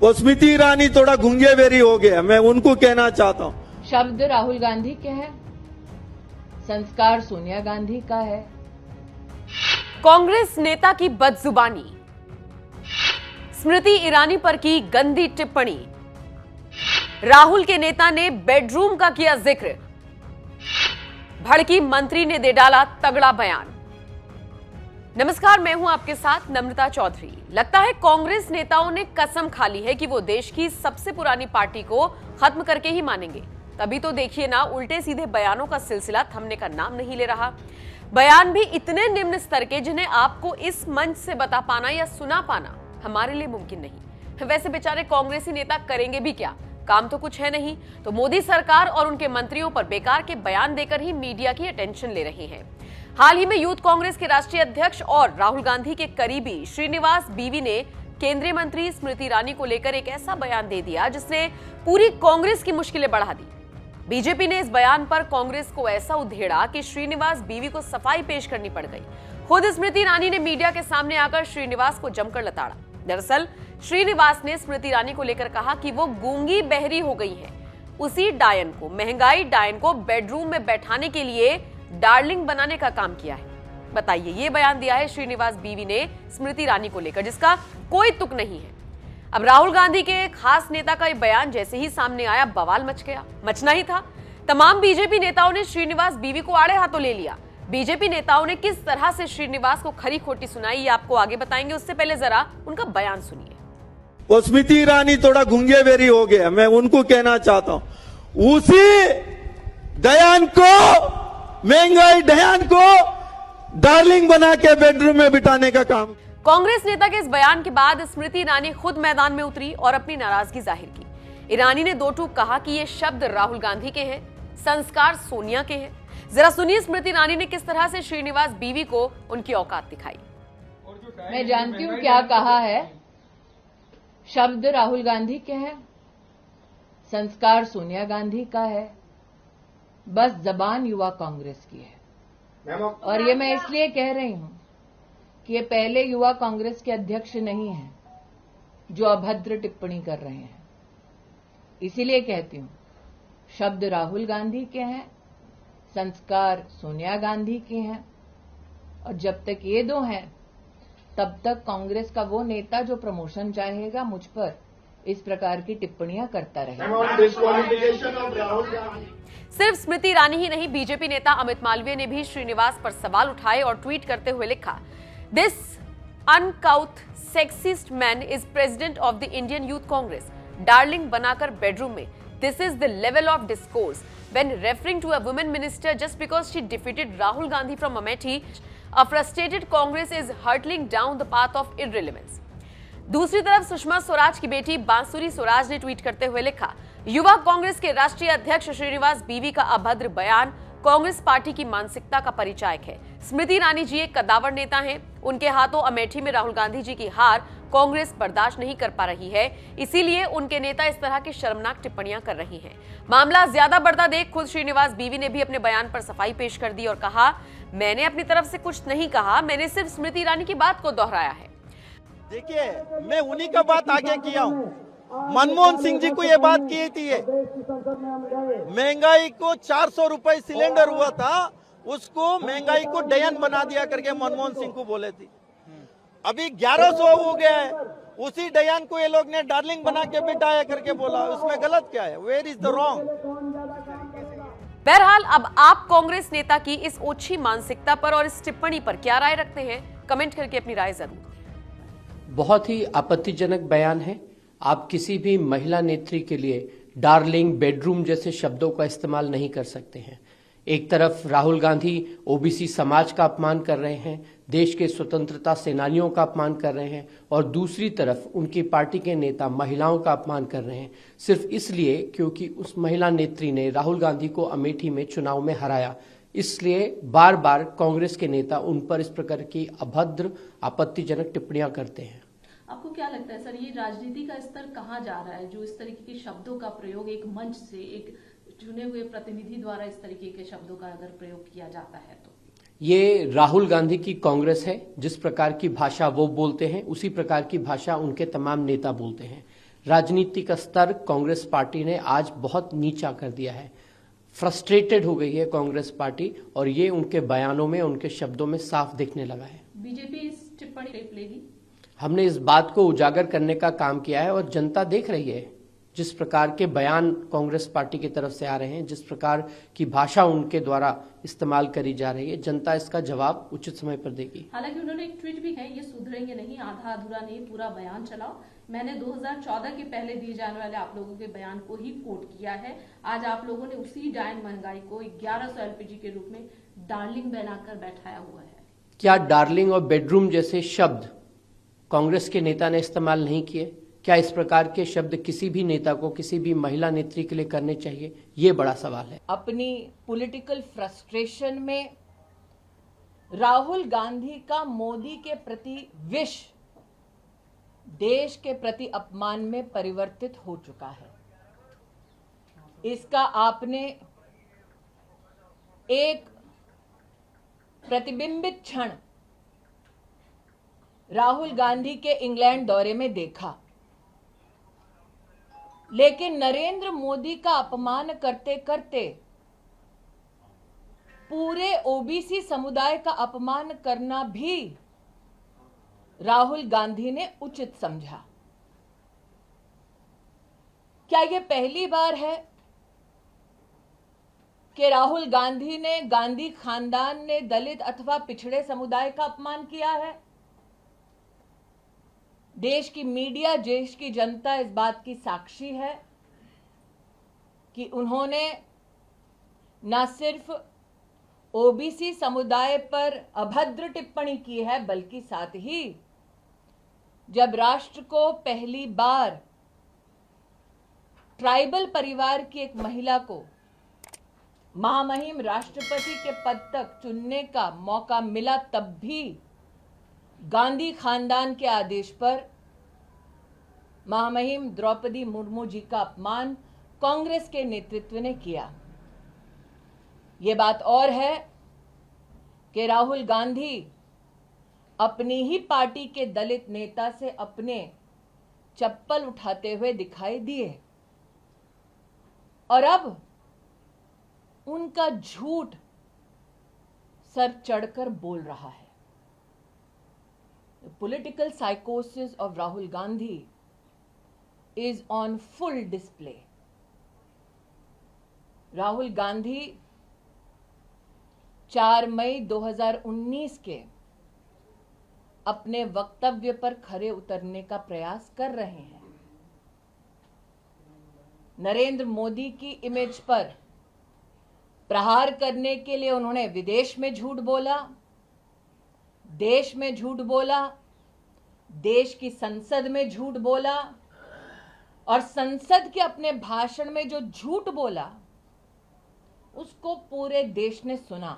वो स्मृति ईरानी थोड़ा गुंगे बेरी हो गया, मैं उनको कहना चाहता हूँ। शब्द राहुल गांधी के हैं, संस्कार सोनिया गांधी का है। कांग्रेस नेता की बदजुबानी, स्मृति ईरानी पर की गंदी टिप्पणी, राहुल के नेता ने बेडरूम का किया जिक्र, भड़की मंत्री ने दे डाला तगड़ा बयान। नमस्कार, मैं हूं आपके साथ नम्रता चौधरी। लगता है कांग्रेस नेताओं ने कसम खा ली है कि वो देश की सबसे पुरानी पार्टी को खत्म करके ही मानेंगे। तभी तो देखिए ना, उल्टे सीधे बयानों का सिलसिला थमने का नाम नहीं ले रहा। बयान भी इतने निम्न स्तर के जिन्हें आपको इस मंच से बता पाना या सुना पाना हमारे लिए मुमकिन नहीं। वैसे बेचारे कांग्रेसी नेता करेंगे भी क्या, काम तो कुछ है नहीं, तो मोदी सरकार और उनके मंत्रियों पर बेकार के बयान देकर ही मीडिया की अटेंशन ले रहे हैं। हाल ही में यूथ कांग्रेस के राष्ट्रीय अध्यक्ष और राहुल गांधी के करीबी श्रीनिवास बीवी ने केंद्रीय मंत्री स्मृति ईरानी को लेकर एक ऐसा बयान दे दिया जिसने पूरी कांग्रेस की मुश्किलें बढ़ा दी। बीजेपी ने इस बयान पर कांग्रेस को ऐसा उधेड़ा कि श्रीनिवास बीवी को सफाई पेश करनी पड़ गई। खुद स्मृति ईरानी ने मीडिया के सामने आकर श्रीनिवास को जमकर लताड़ा। दरअसल श्रीनिवास ने स्मृति ईरानी को लेकर कहा कि वो गूंगी बहरी हो गई है। उसी डायन को, महंगाई डायन को बेडरूम में बैठाने के लिए डार्लिंग बनाने का काम किया है। बताइए, ये बयान दिया है श्रीनिवास बीवी ने स्मृति ईरानी को लेकर, जिसका कोई तुक नहीं है। अब राहुल गांधी के एक खास नेता का ये बयान जैसे ही सामने आया, बवाल मच गया। मचना ही था। तमाम बीजेपी नेताओं ने श्रीनिवास बीवी को आड़े हाथों ले लिया। बीजेपी नेताओं ने किस तरह से श्रीनिवास को खरी खोटी सुनाई, ये आपको आगे बताएंगे। उससे पहले जरा उनका बयान सुनिए। वो स्मृति ईरानी थोड़ा गुंगे बेरी हो गया, मैं उनको कहना चाहता हूँ। उसी दयान को, महंगाई दयान को डार्लिंग बना के बेडरूम में बिठाने का काम। कांग्रेस नेता के इस बयान के बाद स्मृति ईरानी खुद मैदान में उतरी और अपनी नाराजगी जाहिर की। ईरानी ने दो टूक कहा कि ये शब्द राहुल गांधी के हैं, संस्कार सोनिया के हैं। जरा सुनिए स्मृति ईरानी ने किस तरह से श्रीनिवास बीवी को उनकी औकात दिखाई। मैं जानती हूं क्या कहा है। शब्द राहुल गांधी के हैं, संस्कार सोनिया गांधी का है, बस जबान युवा कांग्रेस की है। और ये मैं इसलिए कह रही हूं कि ये पहले युवा कांग्रेस के अध्यक्ष नहीं हैं जो अभद्र टिप्पणी कर रहे हैं। इसीलिए कहती हूं, शब्द राहुल गांधी के हैं, संस्कार सोनिया गांधी के हैं। और जब तक ये दो हैं, तब तक कांग्रेस का वो नेता जो प्रमोशन चाहेगा मुझ पर इस प्रकार की टिप्पणियां करता रहेगा। सिर्फ स्मृति ईरानी ही नहीं, बीजेपी नेता अमित मालवीय ने भी श्रीनिवास पर सवाल उठाए और ट्वीट करते हुए लिखा, this अनकाउथ sexist man is president of the Indian youth Congress, darling बनाकर बेडरूम में। This is the level of discourse when referring to a women minister just because she defeated Rahul Gandhi from Amethi. A frustrated Congress is hurtling down the path of irrelevance. दूसरी तरफ सुषमा स्वराज की बेटी बांसुरी स्वराज ने tweet करते हुए लिखा, युवा कांग्रेस के राष्ट्रीय अध्यक्ष श्रीनिवास बीवी का अभद्र बयान कांग्रेस पार्टी की मानसिकता का परिचायक है। स्मृति ईरानी जी एक कद्दावर नेता हैं। उनके हाथों अमेठी में राहुल गांधी जी की हार कांग्रेस बर्दाश्त नहीं कर पा रही है, इसीलिए उनके नेता इस तरह की शर्मनाक टिप्पणियां कर रही हैं। मामला ज्यादा बढ़ता देख खुद श्रीनिवास बीवी ने भी अपने बयान पर सफाई पेश कर दी और कहा, मैंने अपनी तरफ से कुछ नहीं कहा, मैंने सिर्फ स्मृति ईरानी की बात को दोहराया है। देखिए, मैं उन्हीं का बात आगे किया हूँ। मनमोहन सिंह जी को ये बात की थी, महंगाई को 400 रुपए सिलेंडर हुआ था, उसको महंगाई को डयन बना दिया करके मनमोहन सिंह को बोले थी। अभी 1100 हो गया है, उसी डयन को ये लोग ने डार्लिंग बना के बिठाया करके बोला। उसमें गलत क्या है? Where is the wrong? बहरहाल, अब आप कांग्रेस नेता की इस ओछी मानसिकता पर और इस टिप्पणी पर क्या राय रखते हैं? कमेंट करके अपनी राय जरूर। बहुत ही आपत्तिजनक बयान है। आप किसी भी महिला नेत्री के लिए डार्लिंग, बेडरूम जैसे शब्दों का इस्तेमाल नहीं कर सकते हैं। एक तरफ राहुल गांधी ओबीसी समाज का अपमान कर रहे हैं, देश के स्वतंत्रता सेनानियों का अपमान कर रहे हैं, और दूसरी तरफ उनकी पार्टी के नेता महिलाओं का अपमान कर रहे हैं, सिर्फ इसलिए क्योंकि उस महिला नेत्री ने राहुल गांधी को अमेठी में चुनाव में हराया। इसलिए बार बार कांग्रेस के नेता उन पर इस प्रकार की अभद्र, आपत्तिजनक टिप्पणियां करते हैं। आपको क्या लगता है सर, ये राजनीति का स्तर कहाँ जा रहा है जो इस तरीके के शब्दों का प्रयोग एक मंच से, एक चुने हुए प्रतिनिधि द्वारा इस तरीके के शब्दों का अगर प्रयोग किया जाता है तो? ये राहुल गांधी की कांग्रेस है। जिस प्रकार की भाषा वो बोलते हैं उसी प्रकार की भाषा उनके तमाम नेता बोलते हैं। राजनीतिक स्तर कांग्रेस पार्टी ने आज बहुत नीचा कर दिया है। फ्रस्ट्रेटेड हो गई है कांग्रेस पार्टी और ये उनके बयानों में, उनके शब्दों में साफ दिखने लगा है। बीजेपी इस टिप्पणी टेप लेगी? हमने इस बात को उजागर करने का काम किया है और जनता देख रही है जिस प्रकार के बयान कांग्रेस पार्टी की तरफ से आ रहे हैं, जिस प्रकार की भाषा उनके द्वारा इस्तेमाल करी जा रही है, जनता इसका जवाब उचित समय पर देगी। हालांकि उन्होंने एक ट्वीट भी है, ये सुधरेंगे नहीं, आधा अधूरा नहीं, पूरा बयान चलाओ। मैंने 2014 के पहले दिए जाने वाले आप लोगों के बयान को ही कोट किया है। आज आप लोगों ने उसी डायन महंगाई को 1100 एलपीजी के रूप में डार्लिंग बनाकर बैठाया हुआ है। क्या डार्लिंग और बेडरूम जैसे शब्द कांग्रेस के नेता ने इस्तेमाल नहीं किए? क्या इस प्रकार के शब्द किसी भी नेता को, किसी भी महिला नेत्री के लिए करने चाहिए? ये बड़ा सवाल है। अपनी पॉलिटिकल फ्रस्ट्रेशन में राहुल गांधी का मोदी के प्रति विष देश के प्रति अपमान में परिवर्तित हो चुका है। इसका आपने एक प्रतिबिंबित क्षण राहुल गांधी के इंग्लैंड दौरे में देखा। लेकिन नरेंद्र मोदी का अपमान करते करते पूरे ओबीसी समुदाय का अपमान करना भी राहुल गांधी ने उचित समझा। क्या यह पहली बार है कि राहुल गांधी ने, गांधी खानदान ने दलित अथवा पिछड़े समुदाय का अपमान किया है? देश की मीडिया, देश की जनता इस बात की साक्षी है कि उन्होंने न सिर्फ ओबीसी समुदाय पर अभद्र टिप्पणी की है, बल्कि साथ ही जब राष्ट्र को पहली बार ट्राइबल परिवार की एक महिला को महामहिम राष्ट्रपति के पद तक चुनने का मौका मिला, तब भी गांधी खानदान के आदेश पर महामहिम द्रौपदी मुर्मू जी का अपमान कांग्रेस के नेतृत्व ने किया। ये बात और है कि राहुल गांधी अपनी ही पार्टी के दलित नेता से अपने चप्पल उठाते हुए दिखाई दिए और अब उनका झूठ सर चढ़कर बोल रहा है। The political psychosis of Rahul Gandhi is on full display. Rahul Gandhi 4 मई 2019 के अपने वक्तव्य पर खरे उतरने का प्रयास कर रहे हैं। नरेंद्र मोदी की इमेज पर प्रहार करने के लिए उन्होंने विदेश में झूठ बोला, देश में झूठ बोला, देश की संसद में झूठ बोला और संसद के अपने भाषण में जो झूठ बोला उसको पूरे देश ने सुना।